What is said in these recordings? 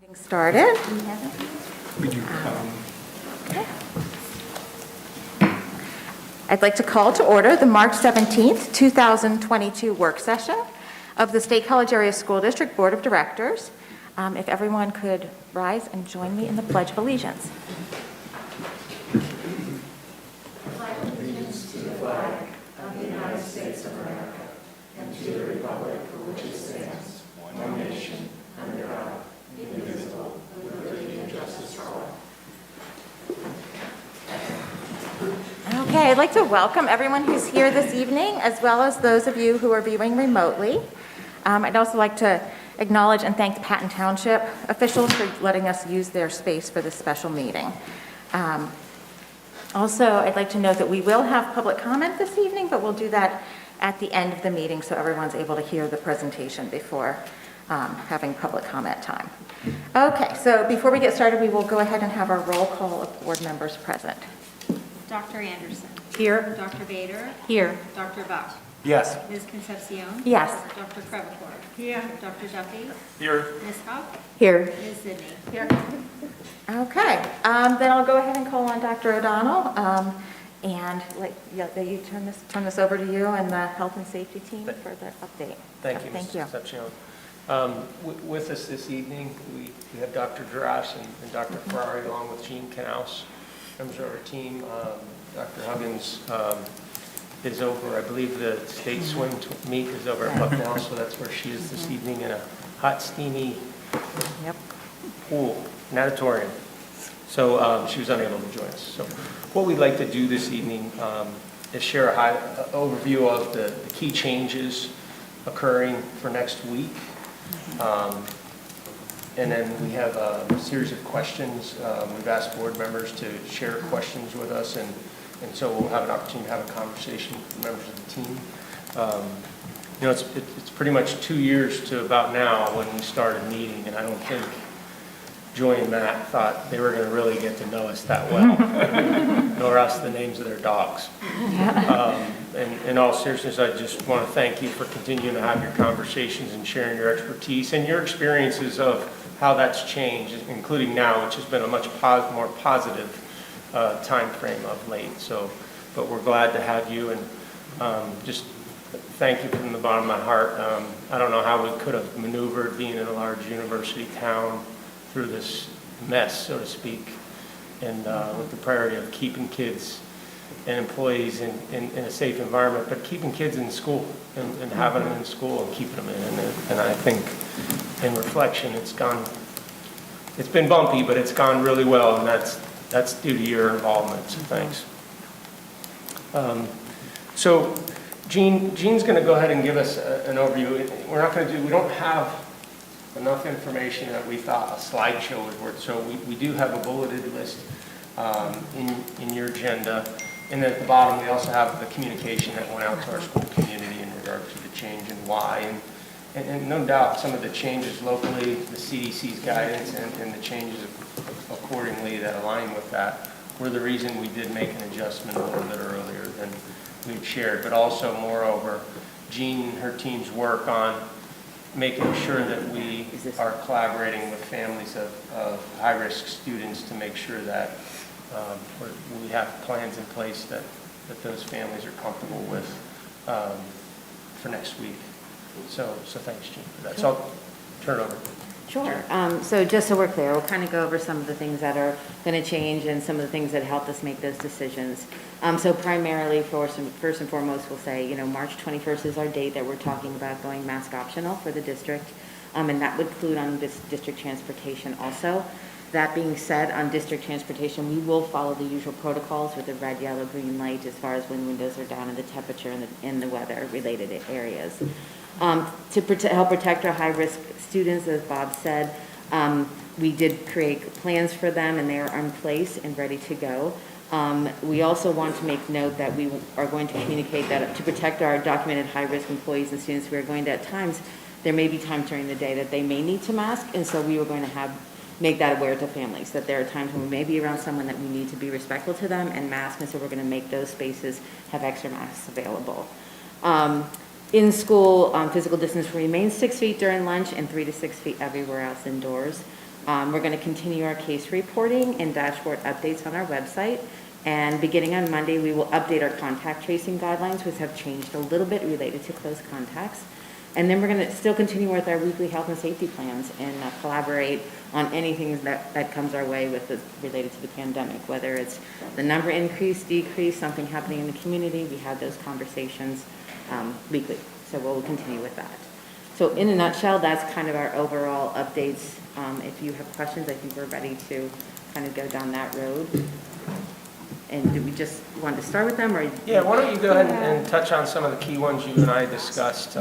Meeting started. Okay. I'd like to call to order the March 17th, 2022 work session of the State College Area School District Board of Directors. If everyone could rise and join me in the Pledge of Allegiance. Okay, I'd like to welcome everyone who's here this evening, as well as those of you who are viewing remotely. I'd also like to acknowledge and thank the Patton Township officials for letting us use their space for this special meeting. Also, I'd like to note that we will have public comment this evening, but we'll do that at the end of the meeting so everyone's able to hear the presentation before having public comment time. Okay, so before we get started, we will go ahead and have our roll call of board members present. Dr. Anderson. Here. Dr. Bader. Here. Dr. Buck. Yes. Ms. Concepcion. Yes. Dr. Crevecoeur. Here. Dr. Duffy. Here. Ms. Huff. Here. Ms. Sidney. Here. Okay, then I'll go ahead and call on Dr. O'Donnell, and you turn this over to you and the health and safety team for the update. Thank you, Thank Mrs. you. Concepcion. With us this evening, we have Dr. Drash and Dr. Ferrari, along with Jean Knaus, members of our team. Dr. Huggins is over, I believe the state swim meet is over at Bucknell, so that's where she is this evening in a hot, steamy pool, natatorium. So she was unable to join us. So what we'd like to do this evening is share a overview of the key changes occurring for next week. And then we have a series of questions. We've asked board members to share questions with us, and so we'll have an opportunity to have a conversation with members of the team. It's pretty much 2 years to about now when we started meeting, and I don't think Joy and Matt thought they were going to really get to know us that well, nor us the names of their dogs. And in all seriousness, I just want to thank you for continuing to have your conversations and sharing your expertise and your experiences of how that's changed, including now, which has been a much more positive time frame of late. So, but we're glad to have you, and just thank you from the bottom of my heart. I don't know how we could have maneuvered being in a large university town through this mess, so to speak, and with the priority of keeping kids and employees in a safe environment, but keeping kids in school and having them in school and keeping them in. And I think in reflection, it's been bumpy, but it's gone really well, and that's due to your involvement, so thanks. So Jean's going to go ahead and give us an overview. We don't have enough information that we thought a slideshow was worth, so we do have a bulleted list in your agenda. And then at the bottom, we also have the communication that went out to our school community in regard to the change and why. And no doubt some of the changes locally, the CDC's guidance and the changes accordingly that align with that were the reason we did make an adjustment a little bit earlier than we'd shared. But also, moreover, Jean and her team's work on making sure that we are collaborating with families of high-risk students to make sure that we have plans in place that those families are comfortable with for next week. So thanks, Jean, for that. So I'll turn it over. Sure. So just so we're clear, we'll kind of go over some of the things that are going to change and some of the things that helped us make those decisions. So primarily, first and foremost, we'll say, March 21st is our date that we're talking about going mask optional for the district, and that would include on this district transportation also. That being said, on district transportation, we will follow the usual protocols with the red, yellow, green light as far as when windows are down and the temperature and the weather-related areas. To help protect our high-risk students, as Bob said, we did create plans for them, and they are in place and ready to go. We also want to make note that we are going to communicate that to protect our documented high-risk employees and students, we are going to, at times, there may be times during the day that they may need to mask, and so we are going to make that aware to families, that there are times when we may be around someone that we need to be respectful to them and mask, and so we're going to make those spaces have extra masks available. In school, physical distance will remain 6 feet during lunch and 3 to 6 feet everywhere else indoors. We're going to continue our case reporting and dashboard updates on our website. And beginning on Monday, we will update our contact tracing guidelines, which have changed a little bit related to close contacts. And then we're going to still continue with our weekly health and safety plans and collaborate on anything that comes our way related to the pandemic, whether it's the number increase, decrease, something happening in the community. We have those conversations weekly, so we'll continue with that. So in a nutshell, that's kind of our overall updates. If you have questions, I think we're ready to kind of go down that road. And do we just want to start with them, or? Yeah, why don't you go ahead and touch on some of the key ones you and I discussed,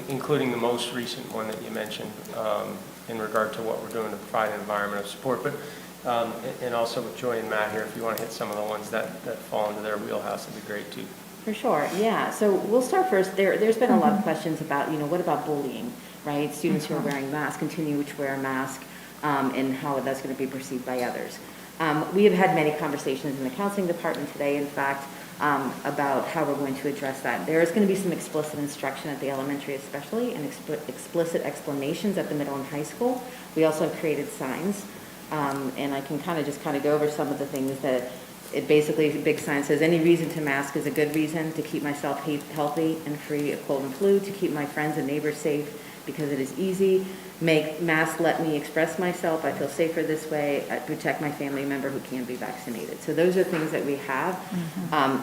including the most recent one that you mentioned in regard to what we're doing to provide an environment of support, but and also with Joy and Matt here, if you want to hit some of the ones that fall into their wheelhouse, it'd be great too. For sure, yeah. So we'll start first. There's been a lot of questions about, what about bullying, right? Students who are wearing masks continue to wear a mask, and how that's going to be perceived by others. We have had many conversations in the counseling department today, in fact, about how we're going to address that. There is going to be some explicit instruction at the elementary especially, and explicit explanations at the middle and high school. We also have created signs, and I can kind of go over some of the things that it basically, a big sign says, any reason to mask is a good reason to keep myself healthy and free of cold and flu, to keep my friends and neighbors safe because it is easy. Make masks let me express myself. I feel safer this way. I protect my family member who can be vaccinated. So those are things that we have.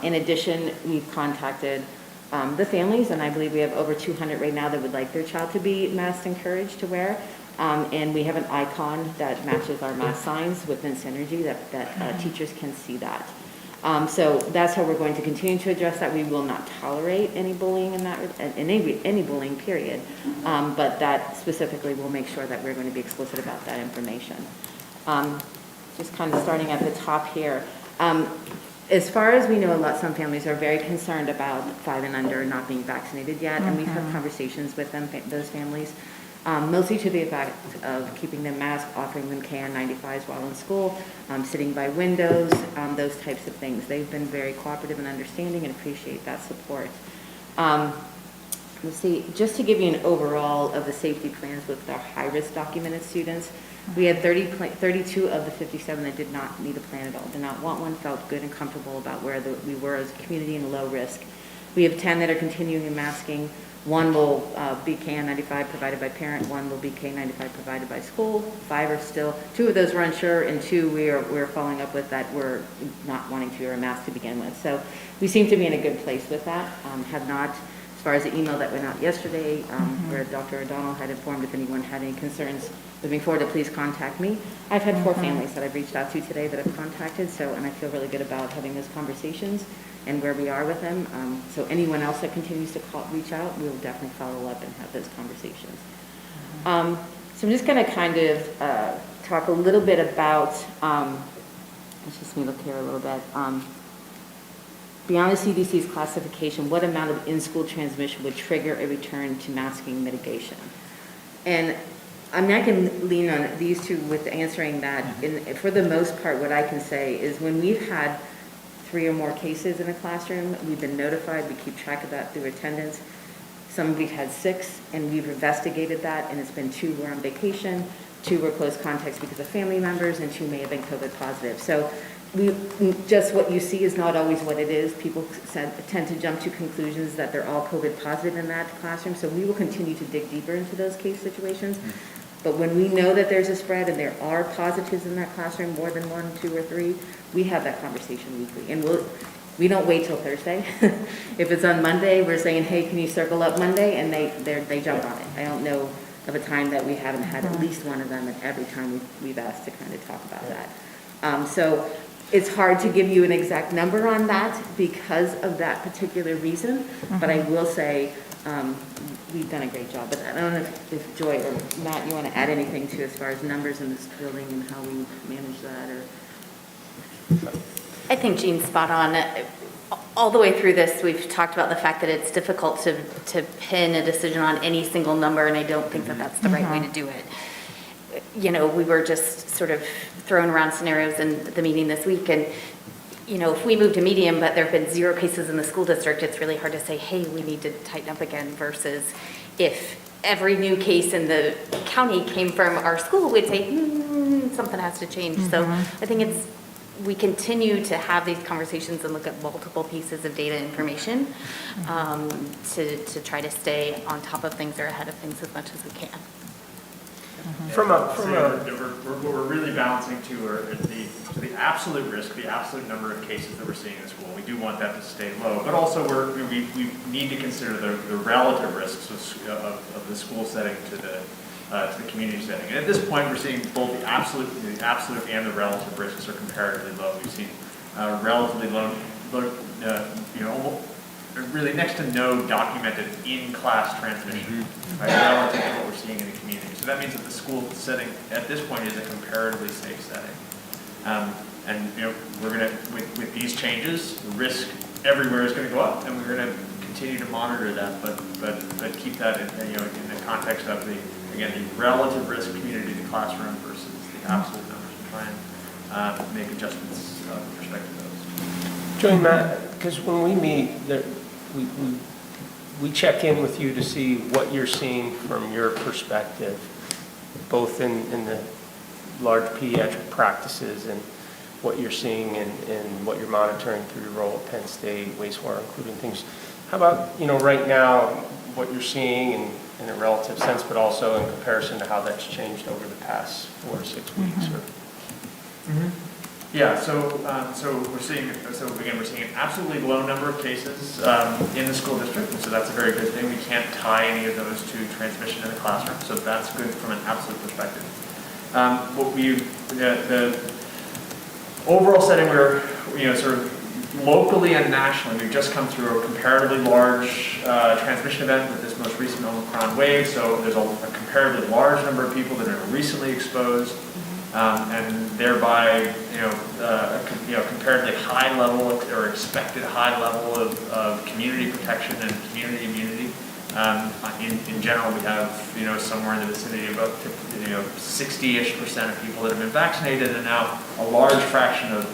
In addition, we've contacted the families, and I believe we have over 200 right now that would like their child to be masked encouraged to wear. And we have an icon that matches our mask signs within Synergy that teachers can see that. So that's how we're going to continue to address that. We will not tolerate any bullying in any bullying period, but that specifically will make sure that we're going to be explicit about that information. Just kind of starting at the top here. As far as we know, some families are very concerned about 5 and under not being vaccinated yet, and we've had conversations with them, those families. Mostly to the effect of keeping them masked, offering them KN95s while in school, sitting by windows, those types of things. They've been very cooperative and understanding and appreciate that support. Let's see, just to give you an overall of the safety plans with our high-risk documented students, we had 32 of the 57 that did not need a plan at all, did not want one, felt good and comfortable about where we were as a community in low risk. We have 10 that are continuing in masking. 1 will be KN95 provided by parent, 1 will be K95 provided by school. 5 are still, 2 of those were unsure, and 2 we're following up with that we're not wanting to wear a mask to begin with. So we seem to be in a good place with that. Have not, as far as the email that went out yesterday, where Dr. O'Donnell had informed if anyone had any concerns moving forward to please contact me. I've had 4 families that I've reached out to today that have contacted, and I feel really good about having those conversations and where we are with them. So anyone else that continues to reach out, we will definitely follow up and have those conversations. So I'm just going to kind of talk a little bit about, let's just look here a little bit. Beyond the CDC's classification, what amount of in-school transmission would trigger a return to masking mitigation? And I mean, I can lean on these two with answering that. For the most part, what I can say is when we've had 3 or more cases in a classroom, we've been notified, we keep track of that through attendance. Some we've had 6, and we've investigated that, and it's been 2 were on vacation, 2 were close contacts because of family members, and 2 may have been COVID positive. So just what you see is not always what it is. People tend to jump to conclusions that they're all COVID positive in that classroom, so we will continue to dig deeper into those case situations. But when we know that there's a spread and there are positives in that classroom, more than 1, 2, or 3, we have that conversation weekly. And we don't wait till Thursday. If it's on Monday, we're saying, hey, can you circle up Monday? And they jump on it. I don't know of a time that we haven't had at least one of them, and every time we've asked to kind of talk about that. So it's hard to give you an exact number on that because of that particular reason. But I will say, we've done a great job. But I don't know if Joy or Matt, you want to add anything to as far as numbers in this building and how we manage that, or? I think Jean's spot on. All the way through this, we've talked about the fact that it's difficult to pin a decision on any single number, and I don't think that that's the right way to do it. We were just sort of throwing around scenarios in the meeting this week, and if we move to medium, but there have been 0 cases in the school district, it's really hard to say, hey, we need to tighten up again, versus if every new case in the county came from our school, we'd say, something has to change. So I think we continue to have these conversations and look at multiple pieces of data information to try to stay on top of things or ahead of things as much as we can. What we're really balancing to are the absolute risk, the absolute number of cases that we're seeing in the school. We do want that to stay low, but also we need to consider the relative risks of the school setting to the community setting. And at this point, we're seeing both the absolute and the relative risks are comparatively low. We've seen relatively low, really next to no documented in-class transmission, right, relative to what we're seeing in the community. So that means that the school setting at this point is a comparatively safe setting. And we're going to, with these changes, the risk everywhere is going to go up, and we're going to continue to monitor that, but keep that in the context of the relative risk community to classroom versus the absolute numbers, and try and make adjustments with respect to those. Joey, Matt, because when we meet, we check in with you to see what you're seeing from your perspective, both in the large pediatric practices and what you're seeing and what you're monitoring through your role at Penn State, Wastewater, including things. How about, right now, what you're seeing in a relative sense, but also in comparison to how that's changed over the past 4 to 6 weeks? Yeah, so we're seeing an absolutely low number of cases in the school district, and so that's a very good thing. We can't tie any of those to transmission in the classroom, so that's good from an absolute perspective. The overall setting, we're sort of locally and nationally, we've just come through a comparatively large transmission event with this most recent Omicron wave. So there's a comparatively large number of people that are recently exposed. And thereby, comparatively high level or expected high level of community protection and community immunity. In general, we have, somewhere in the vicinity of about 60-ish% of people that have been vaccinated, and now a large fraction of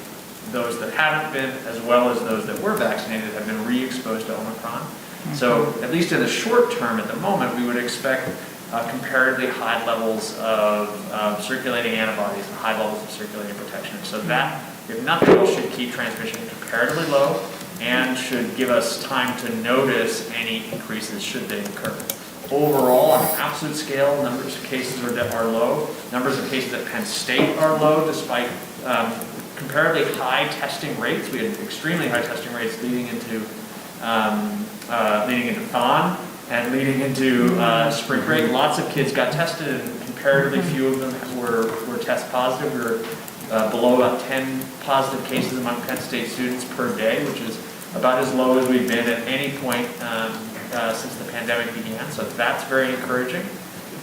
those that haven't been, as well as those that were vaccinated, have been re-exposed to Omicron. So at least in the short term at the moment, we would expect comparatively high levels of circulating antibodies and high levels of circulating protection. So that, if nothing else, should keep transmission comparatively low and should give us time to notice any increases should they occur. Overall, on an absolute scale, numbers of cases are low. Numbers of cases at Penn State are low despite comparatively high testing rates. We had extremely high testing rates leading into Thon and leading into spring break. Lots of kids got tested, and comparatively few of them were test positive. We were below about 10 positive cases among Penn State students per day, which is about as low as we've been at any point since the pandemic began. So that's very encouraging.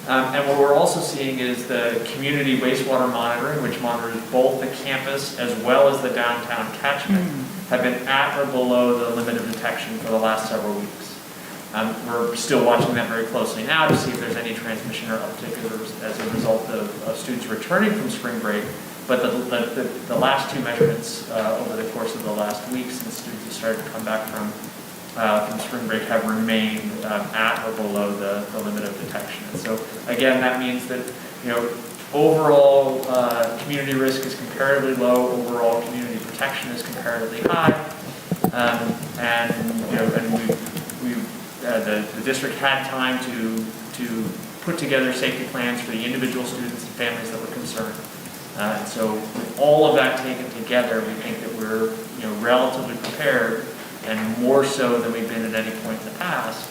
And what we're also seeing is the community wastewater monitoring, which monitors both the campus as well as the downtown catchment, have been at or below the limit of detection for the last several weeks. We're still watching that very closely now to see if there's any transmission or uptick as a result of students returning from spring break. But the last two measurements over the course of the last week since students have started to come back from spring break have remained at or below the limit of detection. And so again, that means that overall community risk is comparatively low, overall community protection is comparatively high, the district had time to put together safety plans for the individual students and families that were concerned. And so with all of that taken together, we think that we're relatively prepared, and more so than we've been at any point in the past,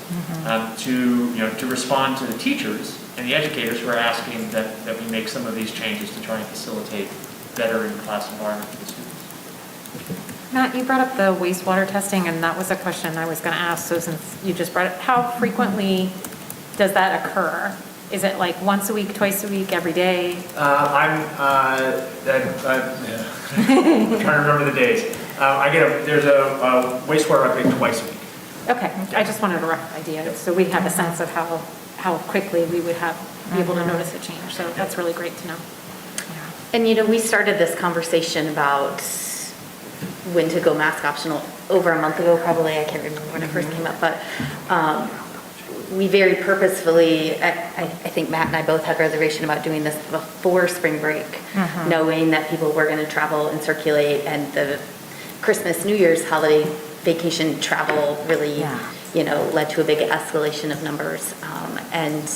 to respond to the teachers and the educators who are asking that we make some of these changes to try and facilitate better in-class environment for the students. Matt, you brought up the wastewater testing, and that was a question I was going to ask. So since you just brought it, how frequently does that occur? Is it like once a week, twice a week, every day? I'm trying to remember the days. There's a wastewater update twice a week. Okay, I just wanted a rough idea, so we have a sense of how quickly we would be able to notice a change. So that's really great to know. And we started this conversation about when to go mask optional over a month ago, probably. I can't remember when it first came up, but we very purposefully, I think Matt and I both had reservation about doing this before spring break, knowing that people were going to travel and circulate, and the Christmas, New Year's holiday vacation travel really, Yeah. led to a big escalation of numbers. And,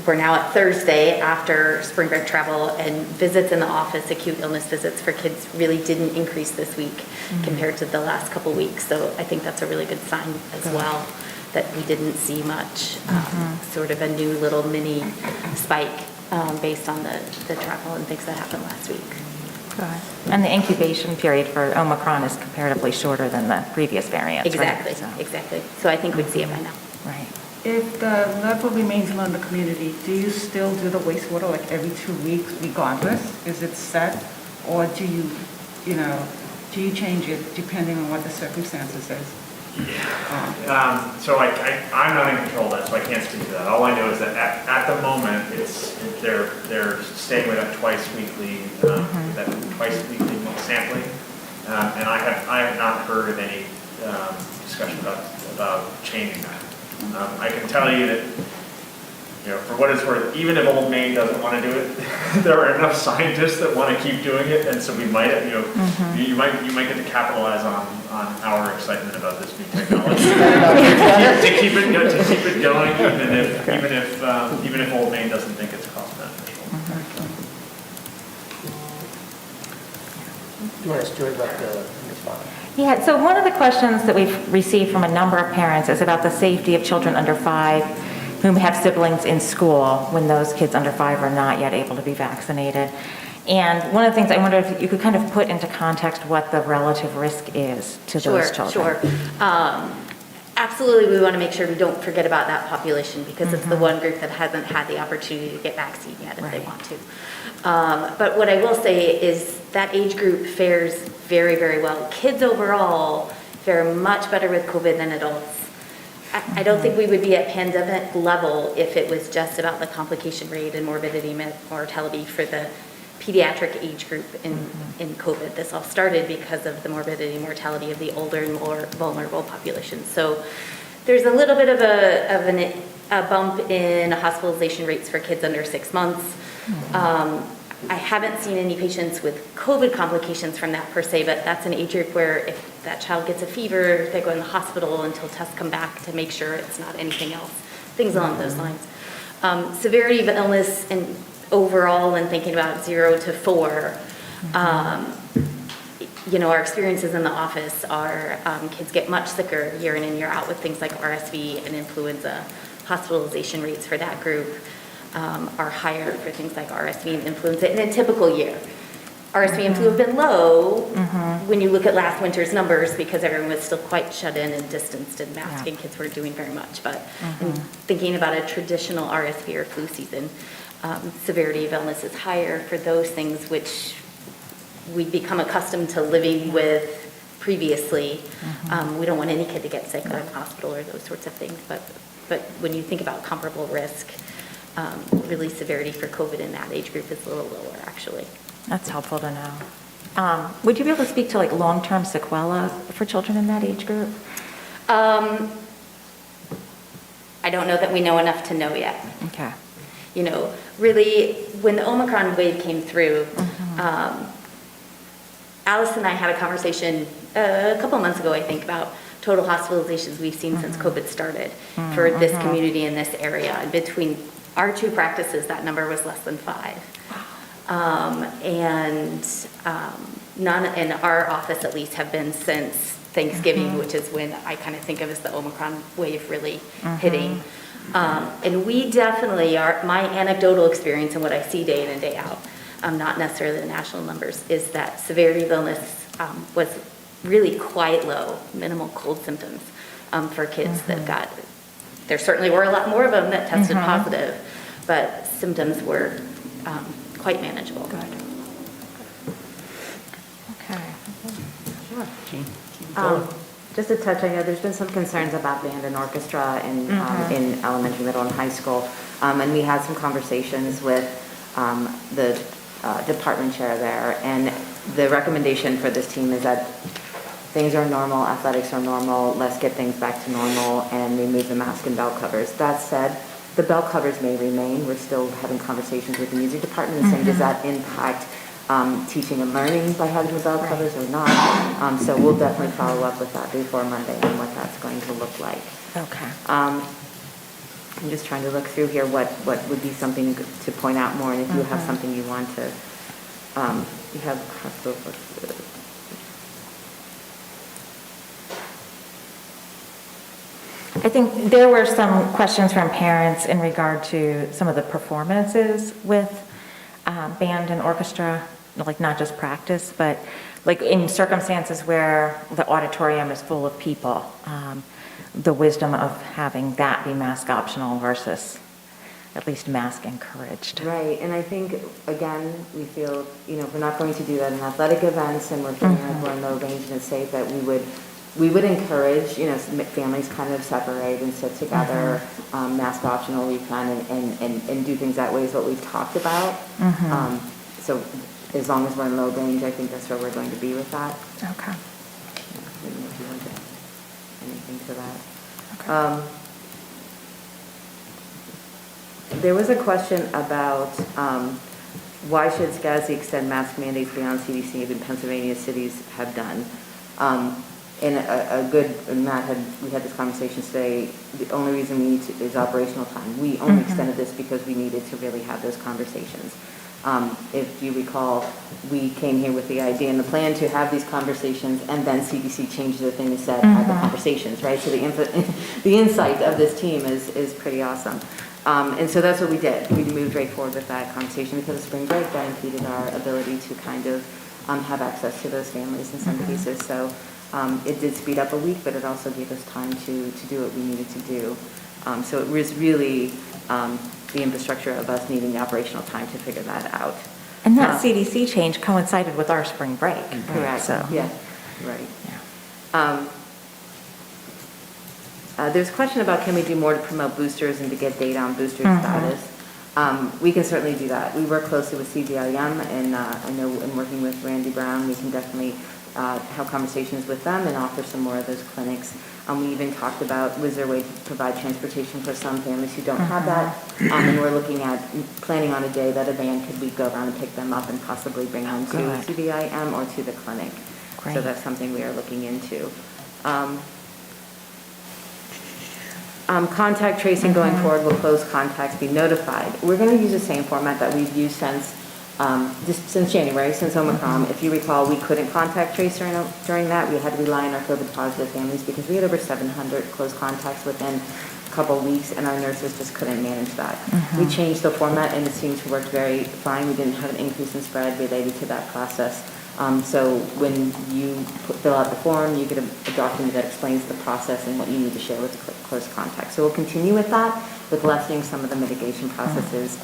we're now at Thursday after spring break travel, and visits in the office, acute illness visits for kids really didn't increase this week compared to the last couple weeks. So I think that's a really good sign as well, that we didn't see much, sort of a new little mini spike based on the travel and things that happened last week. And the incubation period for Omicron is comparatively shorter than the previous variants, Exactly, right? So- exactly. So I think we'd see it by now. Right. If the level remains low in the community, do you still do the wastewater like every 2 weeks regardless? Is it set? Or do you change it depending on what the circumstances is? So I'm not in control of that, so I can't speak to that. All I know is that at the moment, they're staying with that twice weekly sampling. And I have not heard of any discussion about changing that. I can tell you that, for what it's worth, even if Old Main doesn't want to do it, there are enough scientists that want to keep doing it, and so we might, you might get to capitalize on our excitement about this new technology to keep it going, even if Old Main doesn't think it's cost beneficial. Do you want to ask Joy about the response? Yeah, so one of the questions that we've received from a number of parents is about the safety of children under 5 whom have siblings in school when those kids under 5 are not yet able to be vaccinated. And one of the things I wonder if you could kind of put into context what the relative risk is to those children. Sure. Absolutely, we want to make sure we don't forget about that population, because it's the one group that hasn't had the opportunity to get vaccine yet if they want to. But what I will say is that age group fares very, very well. Kids overall fare much better with COVID than adults. I don't think we would be at pandemic level if it was just about the complication rate and morbidity, mortality for the pediatric age group in COVID. This all started because of the morbidity and mortality of the older and more vulnerable populations. So there's a little bit of a bump in hospitalization rates for kids under 6 months. I haven't seen any patients with COVID complications from that per se, but that's an age group where if that child gets a fever, they go in the hospital until tests come back to make sure it's not anything else, things along those lines. Severity of illness and overall, and thinking about 0 to 4, our experiences in the office are kids get much sicker year in and year out with things like RSV and influenza. Hospitalization rates for that group are higher for things like RSV and influenza in a typical year. RSV and flu have been low when you look at last winter's numbers, because everyone was still quite shut in and distanced and masked, and kids weren't doing very much. But in thinking about a traditional RSV or flu season, severity of illness is higher for those things which we've become accustomed to living with previously. We don't want any kid to get sick or in the hospital or those sorts of things. But when you think about comparable risk, really severity for COVID in that age group is a little lower, actually. That's helpful to know. Would you be able to speak to like long-term sequela for children in that age group? I don't know that we know enough to know yet. Okay. Really, when the Omicron wave came through, Alice and I had a conversation a couple months ago, I think, about total hospitalizations we've seen since COVID started for this community in this area. And between our 2 practices, that number was less than 5. None in our office, at least, have been since Thanksgiving, which is when I kind of think of as the Omicron wave really hitting. And we definitely are, my anecdotal experience and what I see day in and day out, not necessarily the national numbers, is that severity of illness was really quite low, minimal cold symptoms for kids that got, there certainly were a lot more of them that tested positive, but symptoms were quite manageable. Good. Okay. Just to touch, I know there's been some concerns about band and orchestra in elementary, middle, and high school. And we had some conversations with the department chair there. And the recommendation for this team is that things are normal, athletics are normal, let's get things back to normal and remove the mask and belt covers. That said, the belt covers may remain. We're still having conversations with the music department and saying, does that impact teaching and learning by having the belt covers or not? So we'll definitely follow up with that before Monday on what that's going to look like. Okay. I'm just trying to look through here what would be something to point out more, and if you have something you want to, you have hospital. I think there were some questions from parents in regard to some of the performances with band and orchestra, like not just practice, but like in circumstances where the auditorium is full of people, the wisdom of having that be mask optional versus at least mask encouraged. Right, and I think, again, we feel, if we're not going to do that in athletic events and we're feeling like we're in low range and it's safe, that we would encourage, families kind of separate and sit together, mask optional, we can, and do things that way is what we've talked about. So as long as we're in low range, I think that's where we're going to be with that. Okay. I don't know if you want to add anything to that. Okay. There was a question about why should SCASI extend mask mandates beyond CDC, even Pennsylvania cities have done. And we had this conversation today, the only reason we need to is operational time. We only extended this because we needed to really have those conversations. If you recall, we came here with the idea and the plan to have these conversations, and then CDC changed their thing and said, have the conversations, right? So the insight of this team is pretty awesome. And so that's what we did. We moved right forward with that conversation because of spring break. That impeded our ability to kind of have access to those families in some cases. So it did speed up a week, but it also gave us time to do what we needed to do. So it was really the infrastructure of us needing the operational time to figure that out. And that CDC change coincided with our spring break. Correct. So. Yeah, right. Yeah. There's a question about can we do more to promote boosters and to get data on booster status. We can certainly do that. We work closely with CVIM, and I know in working with Randy Brown, we can definitely have conversations with them and offer some more of those clinics. We even talked about, was there a way to provide transportation for some families who don't have that? And we're looking at planning on a day that a van could we go around and pick them up and possibly bring them to Good. CVIM or to the clinic. Great. So that's something we are looking into. Contact tracing going forward, will close contacts be notified? We're going to use the same format that we've used since January, since Omicron. If you recall, we couldn't contact trace during that. We had to rely on our COVID positive families because we had over 700 close contacts within a couple of weeks, and our nurses just couldn't manage that. We changed the format, and it seemed to work very fine. We didn't have an increase in spread related to that process. So when you fill out the form, you get a document that explains the process and what you need to share with the close contact. So we'll continue with that, with lessening some of the mitigation processes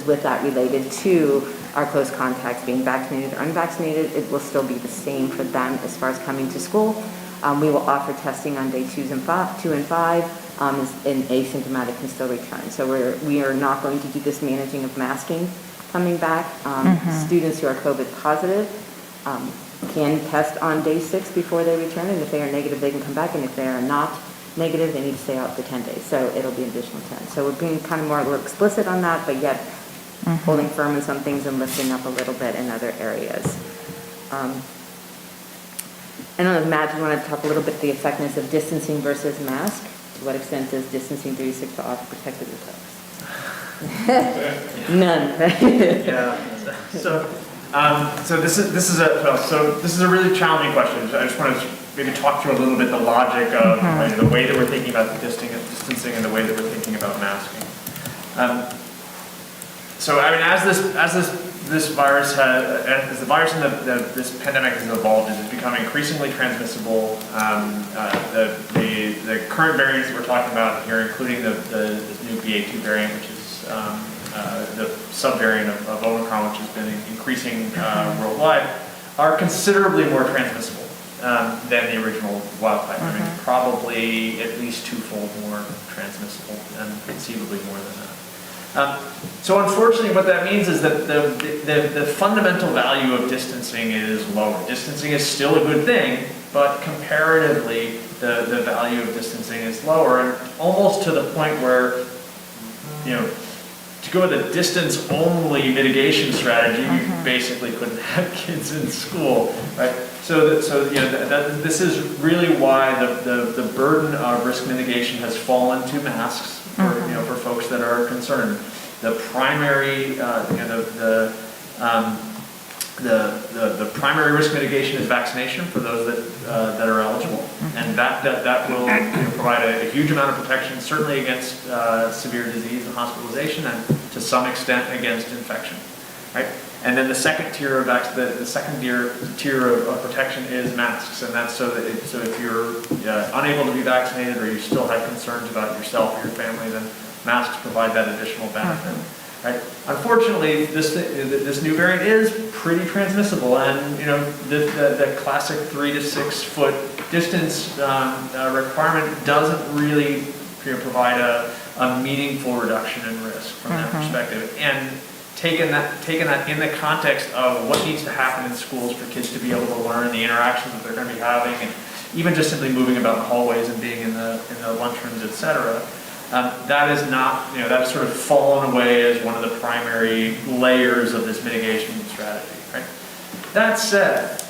with that related to our close contacts being vaccinated or unvaccinated. It will still be the same for them as far as coming to school. We will offer testing on day 2 and 5, and asymptomatic can still return. So we are not going to do this managing of masking coming back. Students who are COVID positive can test on day 6 before they return, and if they are negative, they can come back, and if they are not negative, they need to stay out for 10 days. So it'll be an additional 10. So we're being kind of more explicit on that, but yet holding firm in some things and lifting up a little bit in other areas. I don't know, Matt, do you want to talk a little bit the effectiveness of distancing versus mask? To what extent does distancing 3-6 to offer protective effects? None. Yeah. So this is a really challenging question. I just want to maybe talk through a little bit the logic of the way that we're thinking about the distancing and the way that we're thinking about masking. So I mean, as this virus as the virus and this pandemic has evolved, it's become increasingly transmissible. The current variants that we're talking about here, including the new BA2 variant, which is the subvariant of Omicron, which has been increasing worldwide, are considerably more transmissible than the original wild type. I mean, probably at least 2-fold more transmissible, and conceivably more than that. So unfortunately, what that means is that the fundamental value of distancing is lower. Distancing is still a good thing, but comparatively, the value of distancing is lower, and almost to the point where, you know, to go with a distance-only mitigation strategy, you basically couldn't have kids in school, right? So you know, this is really why the burden of risk mitigation has fallen to masks for, you know, for folks that are concerned. The primary, the primary risk mitigation is vaccination for those that are eligible, and that will, you know, provide a huge amount of protection, certainly against severe disease and hospitalization, and to some extent against infection, right? And then the second tier of the second tier of protection is masks, and that's so if you're unable to be vaccinated or you still have concerns about yourself or your family, then masks provide that additional benefit. Right. Unfortunately, this new variant is pretty transmissible, and you know the classic 3 to 6 foot distance requirement doesn't really, you know, provide a meaningful reduction in risk from that perspective. And taking that in the context of what needs to happen in schools for kids to be able to learn, the interactions that they're going to be having, and even just simply moving about the hallways and being in the lunchrooms, etc. That is not, you know, that has sort of fallen away as one of the primary layers of this mitigation strategy, right? That said,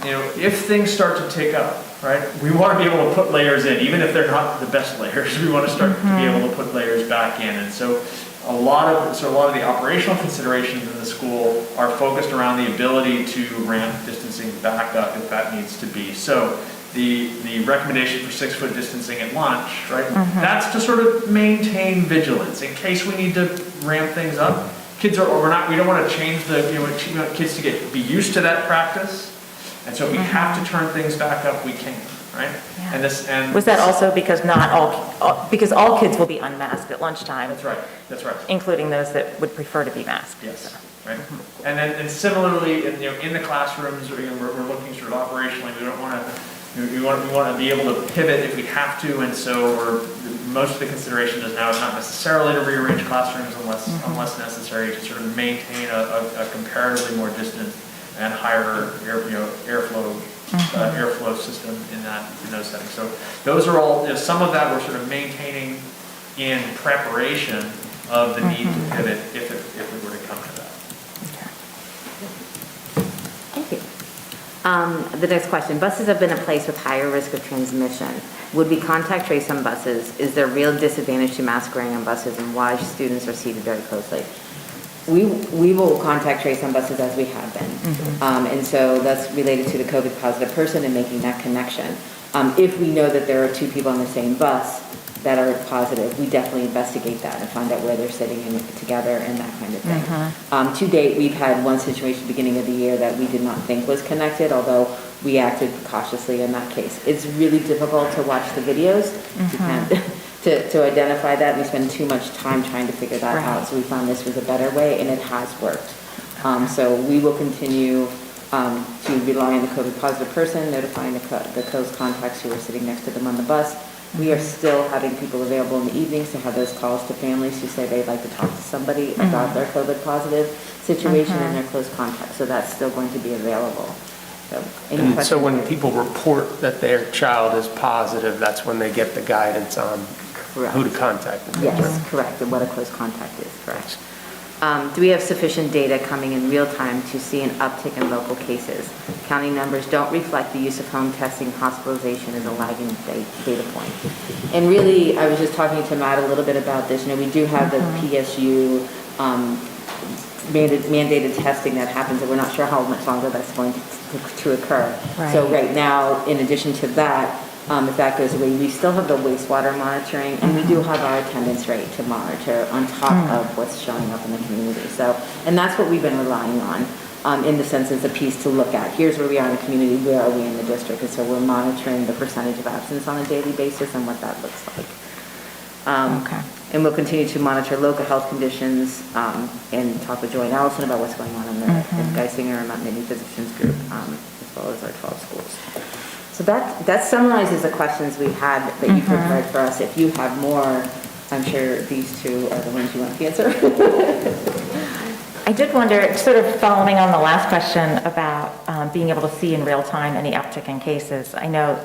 you know, if things start to tick up, right, we want to be able to put layers in, even if they're not the best layers. We want to start to be able to put layers back in, and so a lot of the operational considerations in the school are focused around the ability to ramp distancing back up if that needs to be. So the recommendation for 6 foot distancing at lunch, right? That's to sort of maintain vigilance in case we need to ramp things up. We don't want to change we want kids to be used to that practice, and so if we have to turn things back up, we can, right? Yeah. And was that also because because all kids will be unmasked at lunchtime? That's right. That's right. Including those that would prefer to be masked. Yes. So. Right. And similarly, in the classrooms, we're looking sort of operationally. We don't want to. We want to be able to pivot if we have to, and so most of the consideration is now not necessarily to rearrange classrooms unless necessary, to sort of maintain a comparatively more distant and higher airflow system in those settings. So those are all, some of that we're sort of maintaining in preparation of the need to pivot if we were to come to that. Thank you. The next question, buses have been a place with higher risk of transmission. Would we contact trace on buses? Is there real disadvantage to mask wearing on buses, and why students are seated very closely? We will contact trace on buses as we have been. And so that's related to the COVID positive person and making that connection. If we know that there are 2 people on the same bus that are positive, we definitely investigate that and find out where they're sitting together and that kind of thing. To date, we've had one situation beginning of the year that we did not think was connected, although we acted cautiously in that case. It's really difficult to watch the videos to identify that. We spend too much time trying to figure that out, so we found this was a better way, and it has worked. So we will continue to rely on the COVID positive person, notifying the close contacts who are sitting next to them on the bus. We are still having people available in the evenings to have those calls to families who say they'd like to talk to somebody about their COVID positive situation and their close contact. So that's still going to be available. So when people report that their child is positive, that's when they get the guidance on who to contact. Yes, correct, and what a close contact is, correct. Do we have sufficient data coming in real time to see an uptick in local cases? County numbers don't reflect the use of home testing. Hospitalization is a lagging data point. And really, I was just talking to Matt a little bit about this. We do have the PSU mandated testing that happens, and we're not sure how much longer that's going to occur. Right. So right now, in addition to that, if that goes away, we still have the wastewater monitoring, and we do have our attendance rate to monitor on top of what's showing up in the community. So, and that's what we've been relying on, in the sense it's a piece to look at. Here's where we are in the community, where are we in the district? And so we're monitoring the percentage of absence on a daily basis and what that looks like. And we'll continue to monitor local health conditions and talk with Joy and Allison about what's going on in the Geisinger and Mount Nittany Physicians Group, as well as our 12 schools. So that summarizes the questions we had that you prepared for us. If you have more, I'm sure these 2 are the ones you want to answer. I did wonder, sort of following on the last question about being able to see in real time any uptick in cases. I know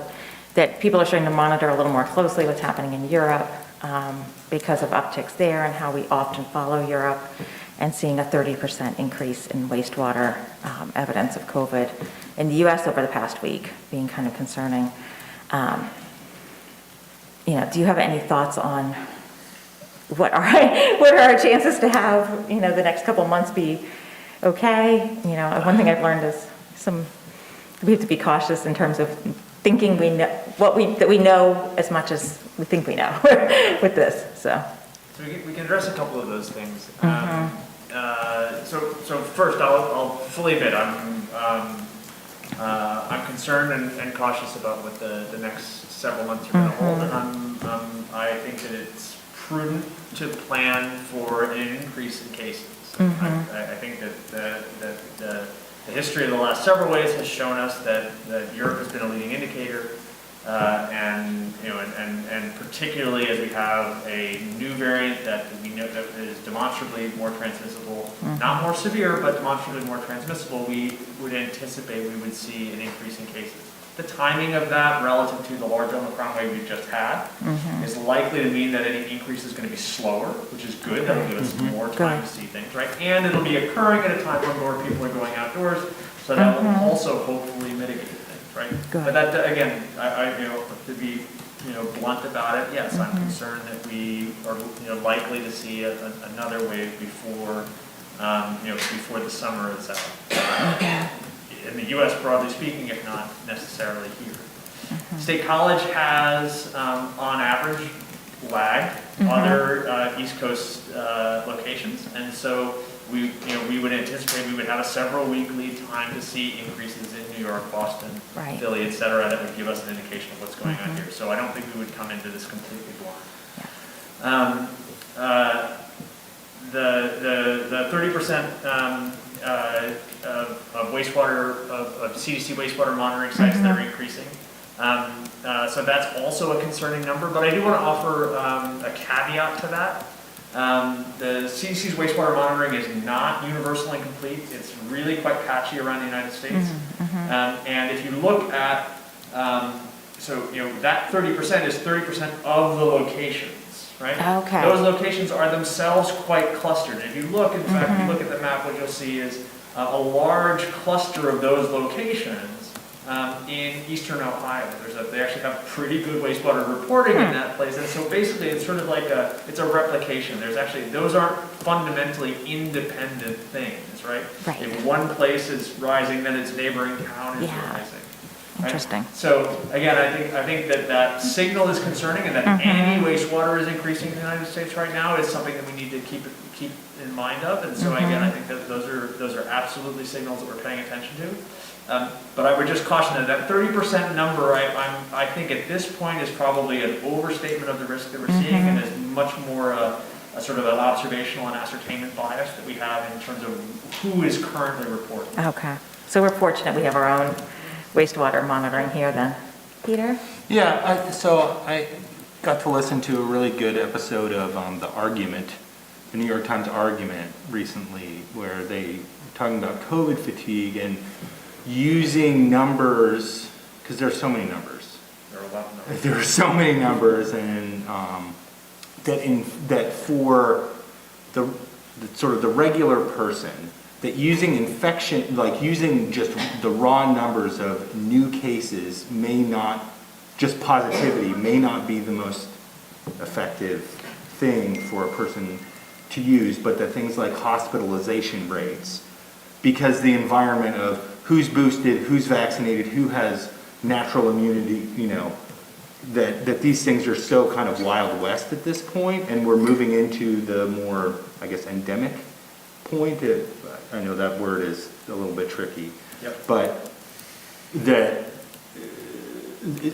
that people are starting to monitor a little more closely what's happening in Europe because of upticks there and how we often follow Europe, and seeing a 30% increase in wastewater evidence of COVID in the US over the past week being kind of concerning. Do you have any thoughts on what are our chances to have, the next couple of months be okay? One thing I've learned is we have to be cautious in terms of thinking we know that we know as much as we think we know with this. So we can address a couple of those things. So first, I'll fully admit I'm concerned and cautious about what the next several months are going to hold, and I think that it's prudent to plan for an increase in cases. I think that the history of the last several waves has shown us that Europe has been a leading indicator, and particularly as we have a new variant that we know that is demonstrably more transmissible, not more severe, but demonstrably more transmissible, we would anticipate we would see an increase in cases. The timing of that relative to the large Omicron wave we've just had is likely to mean that any increase is going to be slower, which is good. That'll give us more time to see things, right? And it'll be occurring at a time when more people are going outdoors, so that will also hopefully mitigate things, right? But that, again, I to be blunt about it, yes, I'm concerned that we are likely to see another wave before before the summer is out. In the U.S., broadly speaking, if not necessarily here. State College has, on average, lagged other East Coast locations, and so we would anticipate we would have a several-week lead time to see increases in New York, Boston, Philly, et cetera, that would give us an indication of what's going on here. So I don't think we would come into this completely blind. The 30% of wastewater, of CDC wastewater monitoring sites that are increasing. So that's also a concerning number, but I do want to offer a caveat to that. The CDC's wastewater monitoring is not universal and complete. It's really quite patchy around the United States. And if you look at, that 30% is 30% of the locations. Right? Okay. Those locations are themselves quite clustered. If you look, in fact, if you look at the map, what you'll see is a large cluster of those locations in eastern Ohio. They actually have pretty good wastewater reporting in that place, and so basically it's sort of like it's a replication. Those aren't fundamentally independent things, right? If one place is rising, then its neighboring town is rising. Right? Interesting. So again, I think that signal is concerning, and that any wastewater is increasing in the United States right now is something that we need to keep in mind of. And so again, I think that those are absolutely signals that we're paying attention to. But I would just caution that 30% number, I think at this point is probably an overstatement of the risk that we're seeing, and is much more a sort of an observational and ascertainment bias that we have in terms of who is currently reporting. Okay. So we're fortunate we have our own wastewater monitoring here then. Peter? Yeah, so I got to listen to a really good episode of The Argument, the New York Times Argument recently, where they were talking about COVID fatigue and using numbers, because there are so many numbers. There are a lot of numbers. There are so many numbers, and that for the sort of the regular person, that using infection, like using just the raw numbers of new cases may not, just positivity, may not be the most effective thing for a person to use, but that things like hospitalization rates, because the environment of who's boosted, who's vaccinated, who has natural immunity, that these things are so kind of Wild West at this point, and we're moving into the more, I guess, endemic point. I know that word is a little bit tricky, but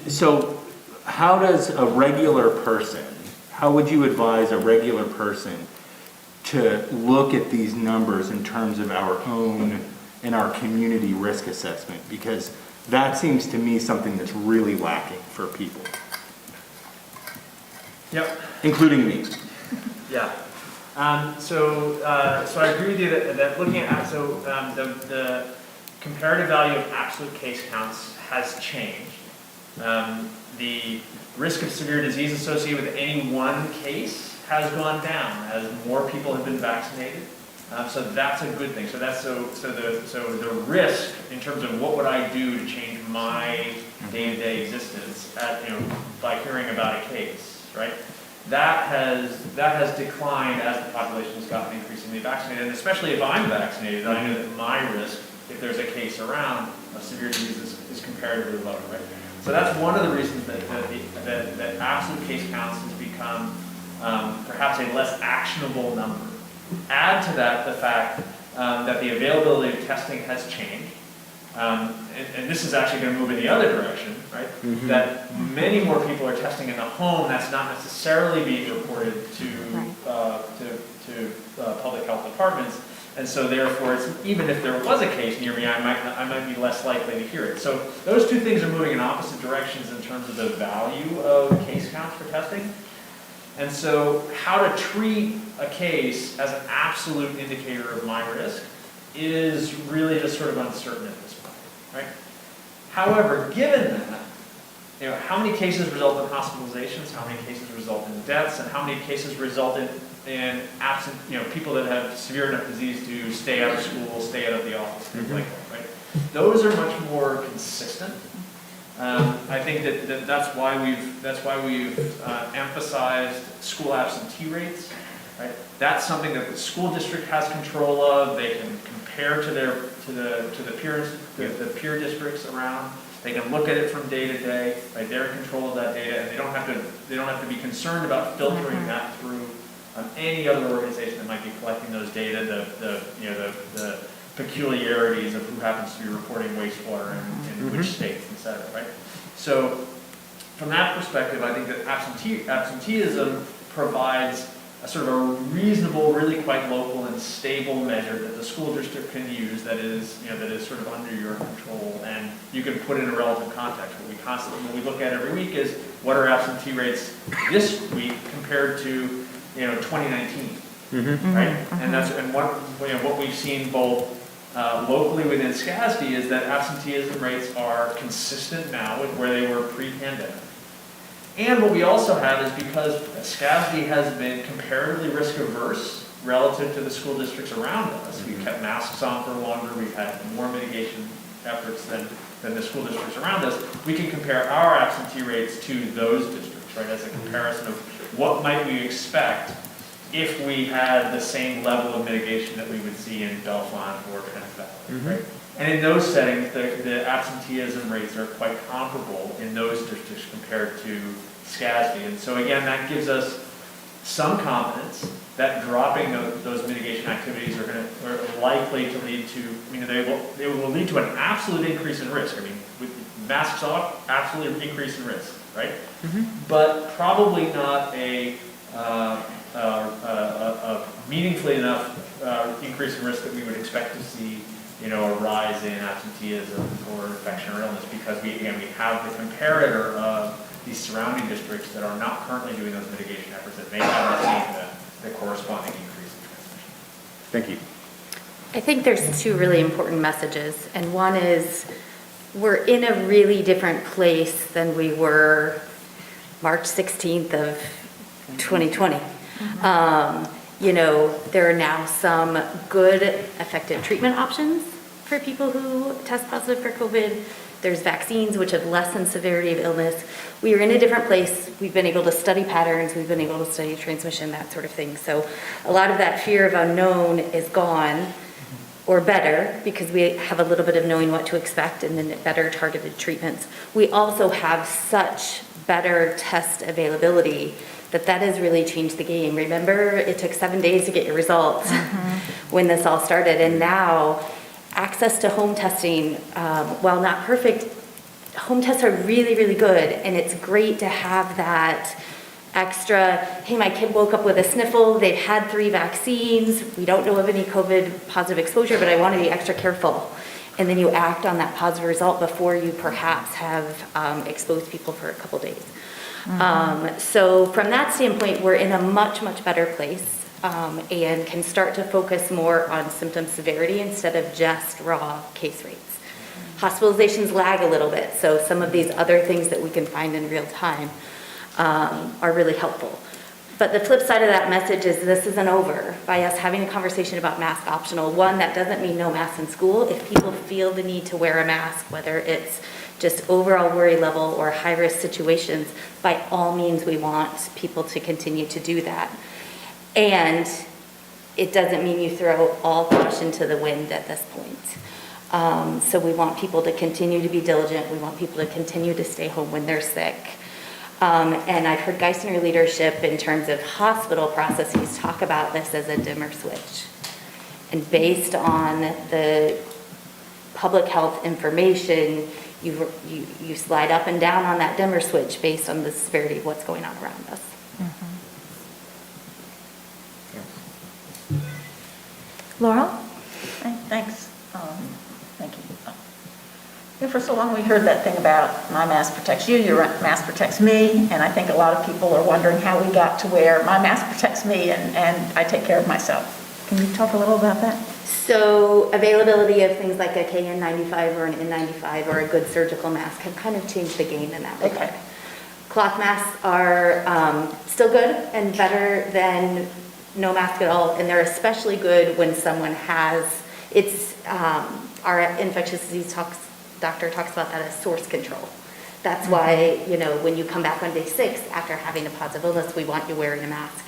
so how does a regular person, how would you advise a regular person to look at these numbers in terms of our own and our community risk assessment? Because that seems to me something that's really lacking for people. Yep. Including me. Yeah. So I agree with you that looking at, the comparative value of absolute case counts has changed. The risk of severe disease associated with any one case has gone down as more people have been vaccinated. So that's a good thing. So the risk in terms of what would I do to change my day-to-day existence by hearing about a case, right? That has declined as the population has gotten increasingly vaccinated, and especially if I'm vaccinated, I know that my risk, if there's a case around, of severe disease is comparatively lower, right? So that's one of the reasons that absolute case counts has become perhaps a less actionable number. Add to that the fact that the availability of testing has changed. And this is actually going to move in the other direction, right? Mm-hmm. That many more people are testing in the home. That's not necessarily being reported to public health departments, and so therefore, even if there was a case near me, I might be less likely to hear it. So those two things are moving in opposite directions in terms of the value of case counts for testing. And so, how to treat a case as an absolute indicator of my risk is really just sort of uncertain at this point, right? However, given that, how many cases result in hospitalizations, how many cases result in deaths, and how many cases result in absent, people that have severe enough disease to stay out of school, stay out of the office, things like that, right? Those are much more consistent. I think that's why we've emphasized school absentee rates. Right? That's something that the school district has control of. They can compare to the peer districts around. They can look at it from day to day. Right? They're in control of that data, and they don't have to be concerned about filtering that through any other organization that might be collecting those data. The peculiarities of who happens to be reporting wastewater in which states, et cetera, right? So from that perspective, I think that absenteeism provides a sort of a reasonable, really quite local and stable measure that the school district can use that is sort of under your control, and you can put in a relative context. What we look at every week is what are absentee rates this week compared to 2019, right? And what we've seen both locally within SCASD is that absenteeism rates are consistent now with where they were pre-pandemic. And what we also have is because SCASD has been comparatively risk averse relative to the school districts around us. We've kept masks on for longer. We've had more mitigation efforts than the school districts around us. We can compare our absentee rates to those districts, right, as a comparison of what might we expect if we had the same level of mitigation that we would see in Bellefonte or Trent Valley, right? And in those settings, the absenteeism rates are quite comparable in those districts compared to SCASD. And so again, that gives us some confidence that dropping those mitigation activities are likely to lead to, they will lead to an absolute increase in risk. With masks off, absolute increase in risk, right? But probably not a meaningfully enough increase in risk that we would expect to see, a rise in absenteeism or infection or illness, because we have the comparator of these surrounding districts that are not currently doing those mitigation efforts that may have seen the corresponding increase in transmission. Thank you. I think there's two really important messages, and one is we're in a really different place than we were March 16th of 2020. There are now some good, effective treatment options for people who test positive for COVID. There's vaccines which have lessened severity of illness. We are in a different place. We've been able to study patterns. We've been able to study transmission, that sort of thing. So a lot of that fear of unknown is gone, or better, because we have a little bit of knowing what to expect and then better targeted treatments. We also have such better test availability that has really changed the game. Remember, it took 7 days to get your results when this all started, and now access to home testing, while not perfect, home tests are really, really good, and it's great to have that extra, hey, my kid woke up with a sniffle, they've had 3 vaccines, we don't know of any COVID positive exposure, but I want to be extra careful. And then you act on that positive result before you perhaps have exposed people for a couple days. So from that standpoint, we're in a much, much better place. and can start to focus more on symptom severity instead of just raw case rates. Hospitalizations lag a little bit, so some of these other things that we can find in real time are really helpful. But the flip side of that message is this isn't over. By us having a conversation about mask optional, one, that doesn't mean no masks in school. If people feel the need to wear a mask, whether it's just overall worry level or high-risk situations, by all means, we want people to continue to do that. And it doesn't mean you throw all caution to the wind at this point. So we want people to continue to be diligent. We want people to continue to stay home when they're sick. And I've heard Geisinger leadership in terms of hospital processes talk about this as a dimmer switch. And based on the public health information, you slide up and down on that dimmer switch based on the severity of what's going on around us. Laurel? Thanks. Thank you. Yeah, for so long we heard that thing about my mask protects you, your mask protects me, and I think a lot of people are wondering how we got to where my mask protects me and I take care of myself. Can you talk a little about that? So availability of things like a KN95 or an N95 or a good surgical mask have kind of changed the game in that regard. Okay. Cloth masks are still good and better than no mask at all, and they're especially good when someone has, our infectious disease doctor talks about that as source control. That's why, when you come back on day 6 after having a positive illness, we want you wearing a mask,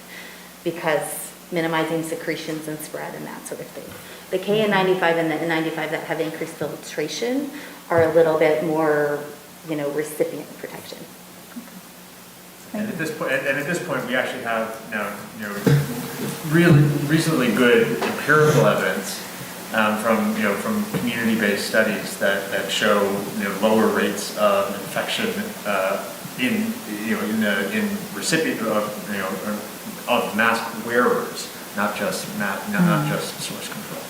because minimizing secretions and spread and that sort of thing. The KN95 and the N95 that have increased filtration are a little bit more, recipient protection. And at this point, we actually have now, really reasonably good empirical evidence from community-based studies that show lower rates of infection in recipient of mask wearers, not just source control.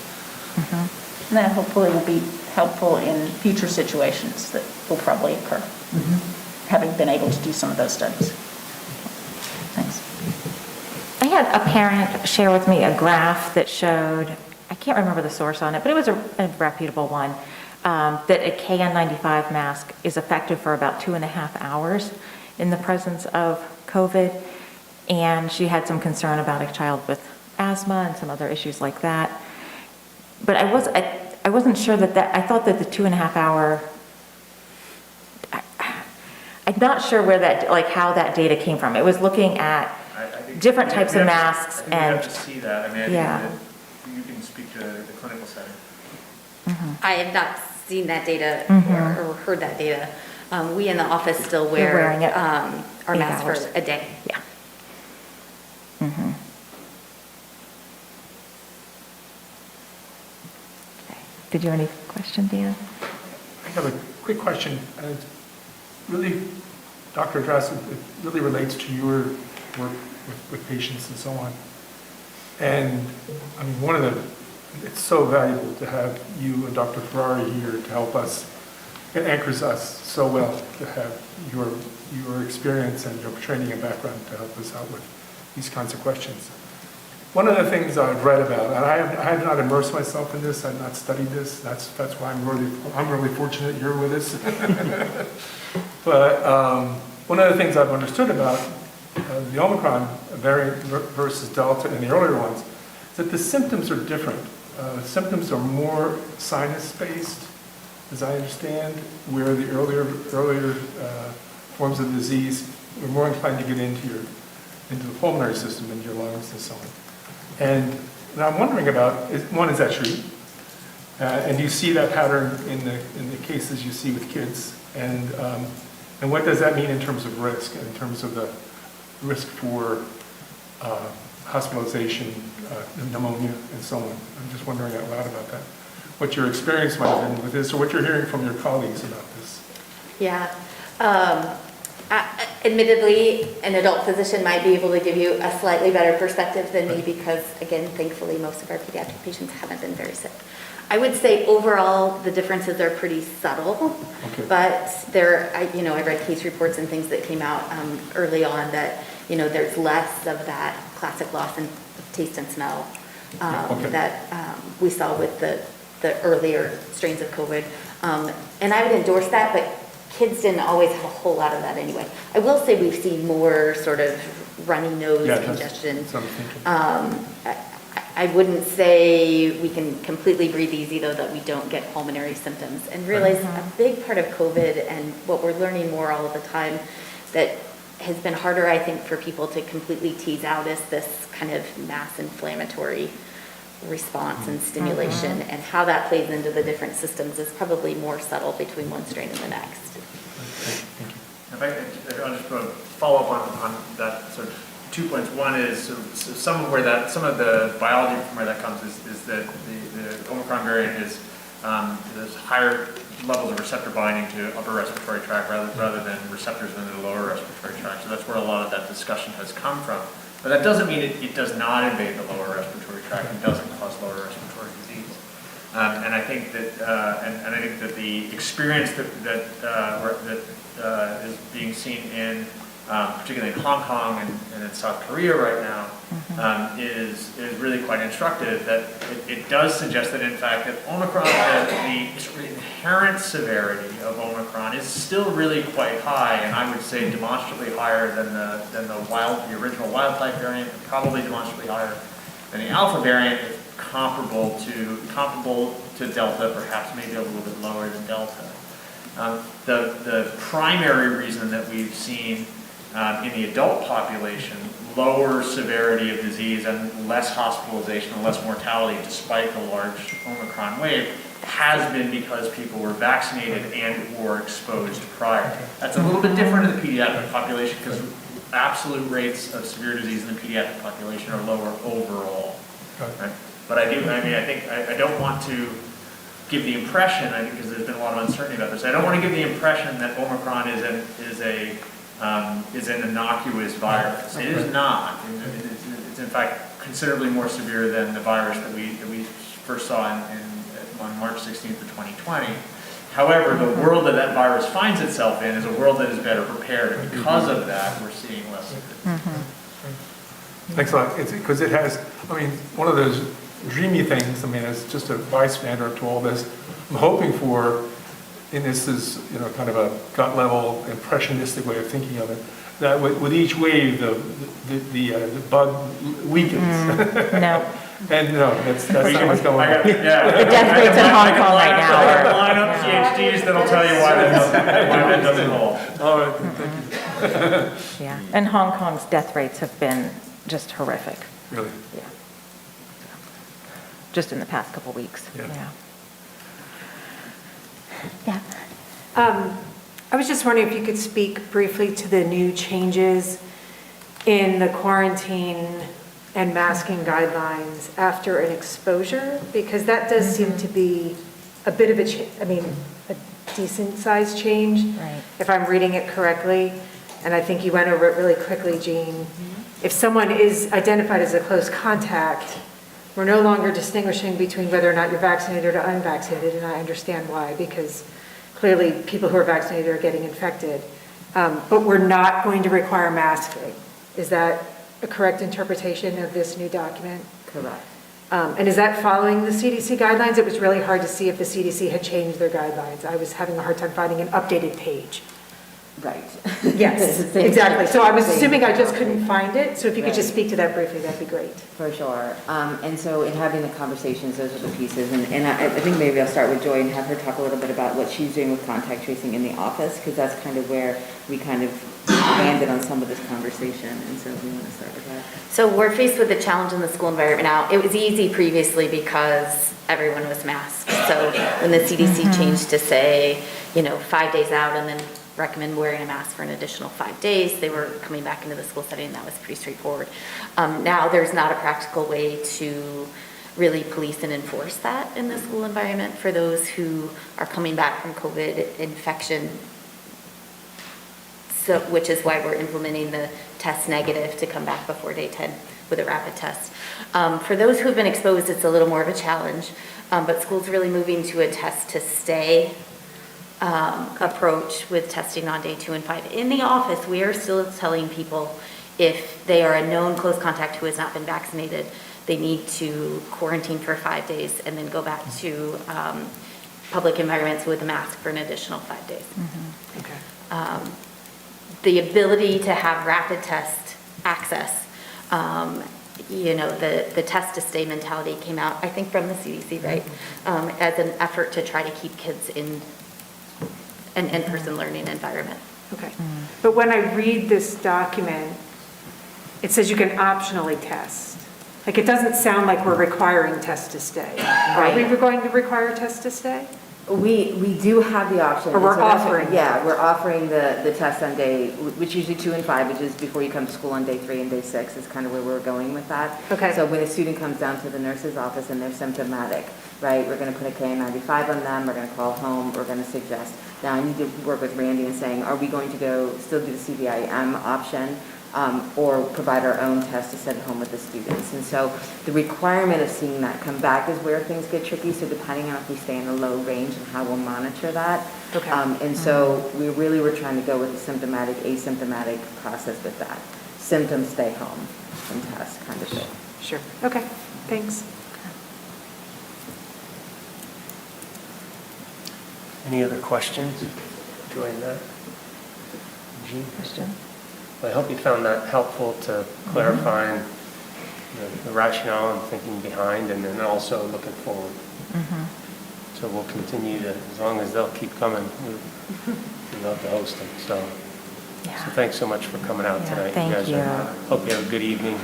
And that hopefully will be helpful in future situations that will probably occur, having been able to do some of those studies. Thanks. I had a parent share with me a graph that showed, I can't remember the source on it, but it was a reputable one, that a KN95 mask is effective for about 2.5 hours in the presence of COVID. And she had some concern about a child with asthma and some other issues like that. But I wasn't sure I thought that the 2.5 hour, I'm not sure how that data came from. It was looking at different types of masks and. We have to see that. I think that you can speak to the clinical setting. I have not seen that data or heard that data. We in the office still wear wearing it our masks hours. for a day. Yeah. Okay. Did you have any question, Dan? I have a quick question. Really, Dr. Address, it really relates to your work with patients and so on. And I mean, it's so valuable to have you and Dr. Ferrari here to help us. It anchors us so well to have your experience and your training and background to help us out with these kinds of questions. One of the things I've read about, and I have not immersed myself in this, I've not studied this, that's why I'm really fortunate you're with us. But one of the things I've understood about the Omicron variant versus Delta and the earlier ones is that the symptoms are different. Symptoms are more sinus-based, as I understand, where the earlier forms of disease were more inclined to get into the pulmonary system, into your lungs and so on. And I'm wondering about, one, is that true? And do you see that pattern in the cases you see with kids? And what does that mean in terms of risk, in terms of the risk for hospitalization, pneumonia, and so on? I'm just wondering out loud about that. What your experience might have been with this, or what you're hearing from your colleagues about this. Yeah. Admittedly, an adult physician might be able to give you a slightly better perspective than me because, again, thankfully, most of our pediatric patients haven't been very sick. I would say overall, the differences are pretty subtle, but I read case reports and things that came out early on that, there's less of that classic loss in taste and smell Okay. that we saw with the earlier strains of COVID. And I would endorse that, but kids didn't always have a whole lot of that anyway. I will say we've seen more sort of runny nose, Yeah, congestion. that's what I'm thinking. I wouldn't say we can completely breathe easy, though, that we don't get pulmonary symptoms. And realize a big part of COVID and what we're learning more all of the time that has been harder, I think, for people to completely tease out is this kind of mass inflammatory response and stimulation, and how that plays into the different systems is probably more subtle between one strain and the next. If I'll just follow up on that sort of 2 points. One is sort of some of the biology from where that comes is that the Omicron variant is there's higher levels of receptor binding to upper respiratory tract rather than receptors in the lower respiratory tract. So that's where a lot of that discussion has come from. But that doesn't mean it does not invade the lower respiratory tract and doesn't cause lower respiratory disease. And I think that the experience that is being seen in particularly in Hong Kong and in South Korea right now, is really quite instructive. That it does suggest that in fact that Omicron, the inherent severity of Omicron is still really quite high, and I would say demonstrably higher than the original wild type variant, and probably demonstrably higher than the alpha variant, comparable to Delta, perhaps maybe a little bit lower than Delta. The primary reason that we've seen in the adult population lower severity of disease and less hospitalization and less mortality despite the large Omicron wave has been because people were vaccinated and or exposed prior. That's a little bit different in the pediatric population because absolute rates of severe disease in the pediatric population are lower overall. Right? But I don't want to give the impression, I think because there's been a lot of uncertainty about this, I don't want to give the impression that Omicron is an innocuous virus. It is not. It's in fact considerably more severe than the virus that we first saw on March 16th of 2020. However, the world that virus finds itself in is a world that is better prepared, and because of that, we're seeing less of it. Thanks a lot. Because it has, one of those dreamy things, as just a bystander to all this, I'm hoping for, and this is, kind of a gut level, impressionistic way of thinking of it, that with each wave, the bug weakens. No. And no, that's not what's going on. The death rates in Hong Kong right now I are. line up PhDs that'll tell you why that doesn't hold. All right, thank you. Yeah, and Hong Kong's death rates have been just horrific. Really? Yeah. Just in the past couple weeks. Yeah. Yeah. I was just wondering if you could speak briefly to the new changes in the quarantine and masking guidelines after an exposure, because that does seem to be a bit of a decent sized change. Right. If I'm reading it correctly, and I think you went over it really quickly, Jean. If someone is identified as a close contact, we're no longer distinguishing between whether or not you're vaccinated or unvaccinated, and I understand why, because clearly people who are vaccinated are getting infected. But we're not going to require masking. Is that a correct interpretation of this new document? Correct. And is that following the CDC guidelines? It was really hard to see if the CDC had changed their guidelines. I was having a hard time finding an updated page. Right. Yes, exactly. So I was assuming I just couldn't find it. So if you could just speak to that briefly, that'd be great. For sure. And so in having the conversations, those are the pieces. And I think maybe I'll start with Joy and have her talk a little bit about what she's doing with contact tracing in the office, because that's kind of where we kind of landed on some of this conversation. And so we want to start with that. So we're faced with a challenge in the school environment now. It was easy previously because everyone was masked. So when the CDC changed to say, 5 days out and then recommend wearing a mask for an additional 5 days, they were coming back into the school setting, and that was pretty straightforward. Now there's not a practical way to really police and enforce that in the school environment for those who are coming back from COVID infection. So, which is why we're implementing the test negative to come back before day 10 with a rapid test. For those who have been exposed, it's a little more of a challenge, but schools really moving to a test to stay approach with testing on day 2 and 5. In the office, we are still telling people if they are a known close contact who has not been vaccinated, they need to quarantine for 5 days and then go back to public environments with a mask for an additional 5 days. Okay. The ability to have rapid test access, the test to stay mentality came out, I think, from the CDC, right? As an effort to try to keep kids in an in-person learning environment. Okay. But when I read this document, it says you can optionally test. Like, it doesn't sound like we're requiring test to stay. Are we going to require test to stay? We do have the option. Or we're So that's what- offering. Yeah, we're offering the test on day, which usually 2 and 5, which is before you come to school on day 3 and day 6 is kind of where we're going with that. Okay. So when a student comes down to the nurse's office and they're symptomatic, right, we're going to put a KN95 on them, we're going to call home, we're going to suggest. Now, I need to work with Randy and saying, are we going to still do the CVIM option? Or provide our own test to send home with the students. And so the requirement of seeing that come back is where things get tricky. So depending on if we stay in a low range and how we'll monitor that. Okay. And so we really were trying to go with the symptomatic, asymptomatic process with that. Symptoms, stay home and test kind of thing. Sure. Okay, thanks. Any other questions? Join that. Jean? Question? I hope you found that helpful to clarifying the rationale and thinking behind, and then also looking forward. So we'll continue to, as long as they'll keep coming, we'd love to host them. So thanks so much for coming out Yeah, tonight. thank guys you. Hope you have a good evening.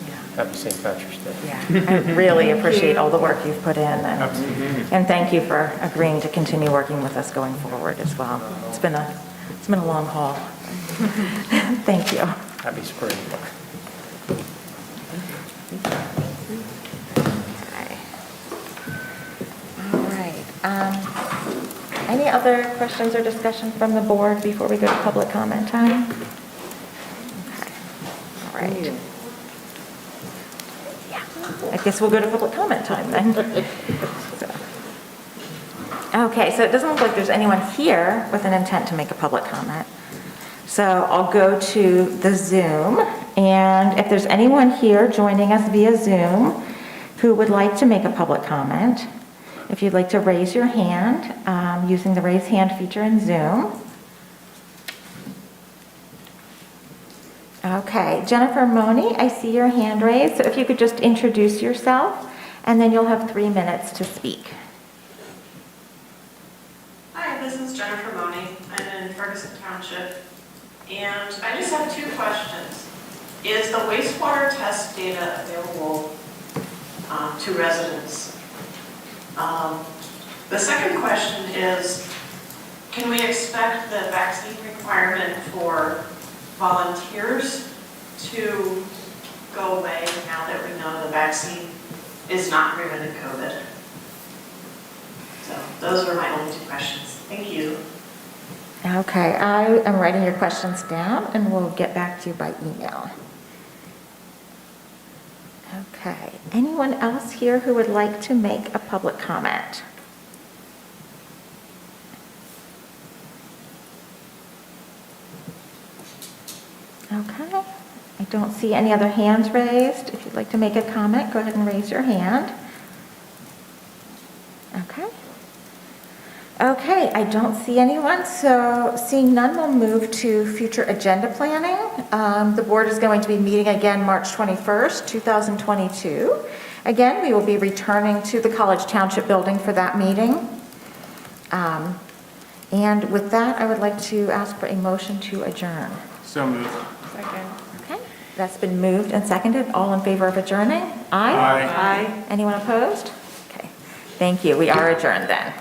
Yeah. Happy St. Patrick's Day. Yeah, I really appreciate all the work you've put in, and thank you for agreeing to continue working with us going forward as well. It's been a long haul. Thank you. Happy spring. Okay. All right. Any other questions or discussion from the board before we go to public comment time? Okay. All right. Yeah. I guess we'll go to public comment time then. Okay, so it doesn't look like there's anyone here with an intent to make a public comment. So I'll go to the Zoom, and if there's anyone here joining us via Zoom who would like to make a public comment, if you'd like to raise your hand using the raise hand feature in Zoom. Okay, Jennifer Money, I see your hand raised, so if you could just introduce yourself, and then you'll have 3 minutes to speak. Hi, this is Jennifer Money. I'm in Ferguson Township. And I just have 2 questions. Is the wastewater test data available to residents? The second question is, can we expect the vaccine requirement for volunteers to go away now that we know the vaccine is not preventing COVID? So those are my only 2 questions. Thank you. Okay, I am writing your questions down, and we'll get back to you by email. Okay, anyone else here who would like to make a public comment? Okay, I don't see any other hands raised. If you'd like to make a comment, go ahead and raise your hand. Okay. Okay, I don't see anyone, so seeing none, we'll move to future agenda planning. The board is going to be meeting again March 21st, 2022. Again, we will be returning to the College Township building for that meeting. And with that, I would like to ask for a motion to adjourn. So moved. Okay, that's been moved and seconded. All in favor of adjourning? Aye? Aye. Aye. Anyone opposed? Okay, thank you. We are adjourned then.